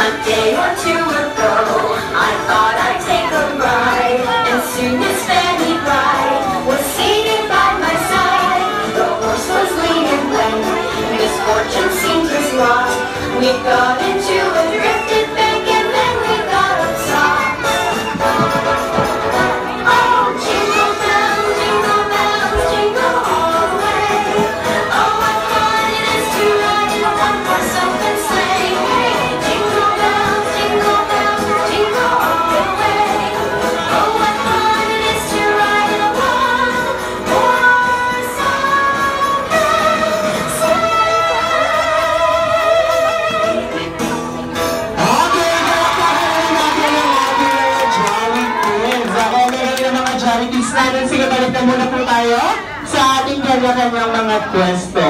A day or two ago, I thought I'd take a ride, and soon Miss Fanny Bright was seated by my side. The horse was leaning when misfortune seemed his lot. We got into a drifted bank and then we got upside. Oh, jingle bells, jingle all the way. Oh, what fun it is to ride in a one-horse open sleigh. Hey, jingle bells, jingle all the way. Oh, what fun it is to ride in a one-horse open sleigh. Natin, sige, balik na muna po tayo sa ating kanya-kanyang mga pwesto.